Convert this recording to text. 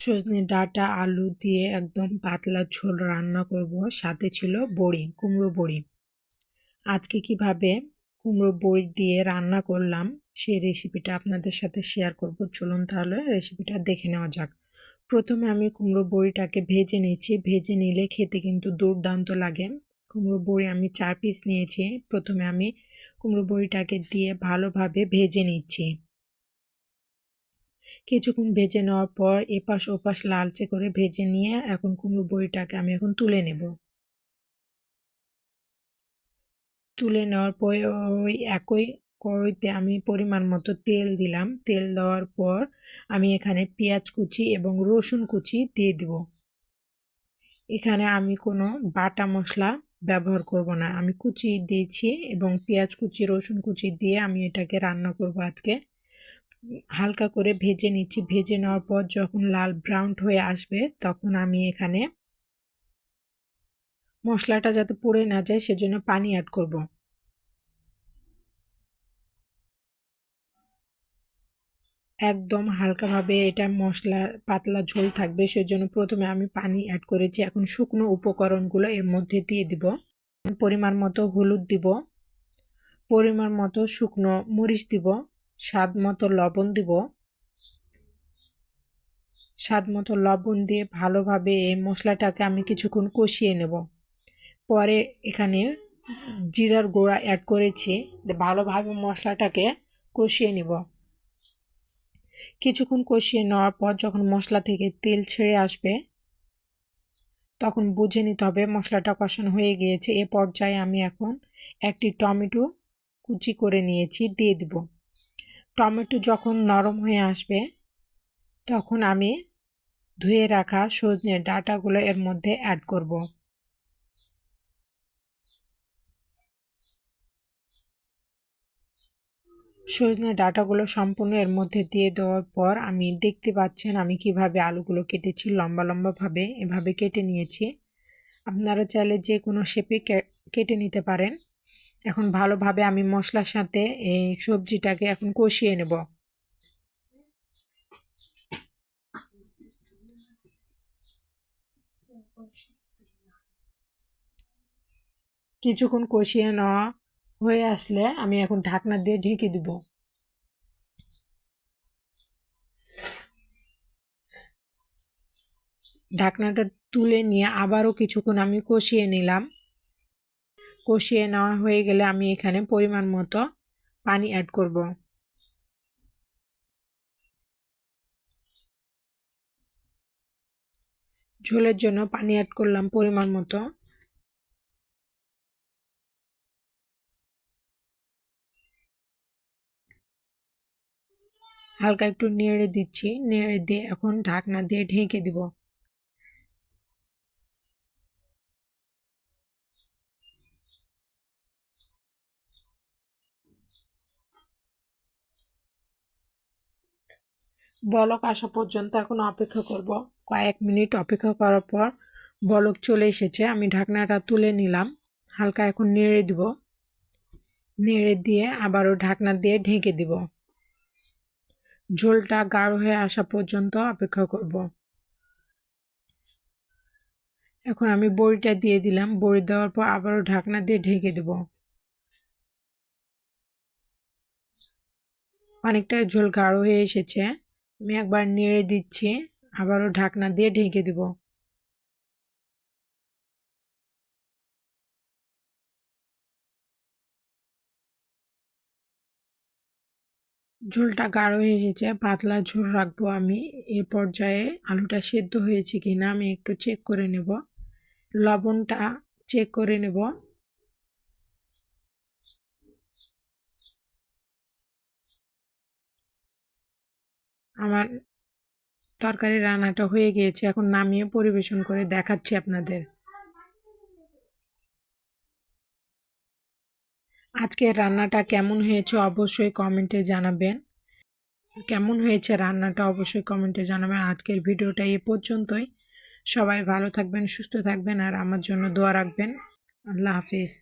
সজনে ডাঁটা আলু দিয়ে একদম পাতলা ঝোল রান্না করব, সাথে ছিল বড়ি, কুমড়ো বড়ি। আজকে কিভাবে কুমড়ো বড়ি দিয়ে রান্না করলাম সেই রেসিপিটা আপনাদের সাথে শেয়ার করব। চলুন তাহলে রেসিপিটা দেখে নেওয়া যাক। প্রথমে আমি কুমড়ো বড়িটাকে ভেজে নিয়েছি। ভেজে নিলে খেতে কিন্তু দুর্দান্ত লাগে। কুমড়ো বড়ি আমি 4 পিস নিয়েছি। প্রথমে আমি কুমড়ো বড়িটাকে দিয়ে ভালোভাবে ভেজে নিচ্ছি। কিছুক্ষণ ভেজে নেওয়ার পর এপাশ ওপাশ লালচে করে ভেজে নিয়ে এখন কুমড়ো বড়িটাকে আমি এখন তুলে নেব। তুলে নেওয়ার পর ওই একই কড়াইতে আমি পরিমাণ মতো তেল দিলাম। তেল দেওয়ার পর আমি এখানে পেঁয়াজ কুচি এবং রসুন কুচি দিয়ে দেব। এখানে আমি কোনো বাটা মশলা ব্যবহার করব না, আমি কুচি দিয়েছি এবং পেঁয়াজ কুচি রসুন কুচি দিয়ে আমি এটাকে রান্না করব আজকে। হালকা করে ভেজে নিচ্ছি। ভেজে নেওয়ার পর যখন লাল ব্রাউন হয়ে আসবে তখন আমি এখানে মশলাটা যাতে পুড়ে না যায় সেজন্য পানি অ্যাড করব। একদম হালকাভাবে এটা মশলা পাতলা ঝোল থাকবে, সেজন্য প্রথমে আমি পানি অ্যাড করেছি। এখন শুকনো উপকরণগুলো এর মধ্যে দিয়ে দিব। পরিমাণ মতো হলুদ দিব, পরিমাণ মতো শুকনো মরিচ দিব, স্বাদ মতো লবণ দিব। স্বাদ মতো লবণ দিয়ে ভালোভাবে এই মশলাটাকে আমি কিছুক্ষণ কষিয়ে নেব। পরে এখানে জিরার গুঁড়া অ্যাড করেছি, ভালোভাবে মশলাটাকে কষিয়ে নিব। কিছুক্ষণ কষিয়ে নেওয়ার পর যখন মশলা থেকে তেল ছেড়ে আসবে তখন বুঝে নিতে হবে মশলাটা কষানো হয়ে গিয়েছে। এ পর্যায়ে আমি এখন একটি টমেটো কুচি করে নিয়েছি, দিয়ে দিব। টমেটো যখন নরম হয়ে আসবে তখন আমি ধুয়ে রাখা সজনে ডাঁটাগুলো এর মধ্যে অ্যাড করব। সজনে ডাঁটাগুলো সম্পূর্ণ এর মধ্যে দিয়ে দেওয়ার পর আমি দেখতে পাচ্ছেন আমি কিভাবে আলুগুলো কেটেছি, লম্বা লম্বাভাবে এভাবে কেটে নিয়েছি। আপনারা চাইলে যে কোনো শেপে কেটে নিতে পারেন। এখন ভালোভাবে আমি মশলার সাথে এই সবজিটাকে এখন কষিয়ে নেব। কিছুক্ষণ কষিয়ে নেওয়া হয়ে আসলে আমি এখন ঢাকনা দিয়ে ঢেকে দিব। ঢাকনাটা তুলে নিয়ে আবারও কিছুক্ষণ আমি কষিয়ে নিলাম। কষিয়ে নেওয়া হয়ে গেলে আমি এখানে পরিমাণ মতো পানি অ্যাড করব। ঝোলের জন্য পানি অ্যাড করলাম পরিমাণ মতো। হালকা একটু নেড়ে দিচ্ছি, নেড়ে দিয়ে এখন ঢাকনা দিয়ে ঢেকে দিব। বলক আসা পর্যন্ত এখন অপেক্ষা করব। কয়েক মিনিট অপেক্ষা করার পর বলক চলে এসেছে, আমি ঢাকনাটা তুলে নিলাম। হালকা এখন নেড়ে দিব, নেড়ে দিয়ে আবারও ঢাকনা দিয়ে ঢেকে দিব। ঝোলটা গাঢ় হয়ে আসা পর্যন্ত অপেক্ষা করব। এখন আমি বড়িটা দিয়ে দিলাম, বড়ি দেওয়ার পর আবারও ঢাকনা দিয়ে ঢেকে দেব। অনেকটা ঝোল গাঢ় হয়ে এসেছে, আমি একবার নেড়ে দিচ্ছি, আবারও ঢাকনা দিয়ে ঢেকে দেব। ঝোলটা গাঢ় হয়ে এসেছে, পাতলা ঝোল রাখবো আমি। এ পর্যায়ে আলুটা সেদ্ধ হয়েছে কিনা আমি একটু চেক করে নেব, লবণটা চেক করে নেব। আমার তরকারি রান্নাটা হয়ে গিয়েছে, এখন নামিয়ে পরিবেশন করে দেখাচ্ছি আপনাদের। আজকের রান্নাটা কেমন হয়েছে অবশ্যই কমেন্টে জানাবেন। কেমন হয়েছে রান্নাটা অবশ্যই কমেন্টে জানাবেন। আজকের ভিডিওটা এ পর্যন্তই। সবাই ভালো থাকবেন, সুস্থ থাকবেন আর আমার জন্য দোয়া রাখবেন। আল্লাহ হাফিজ।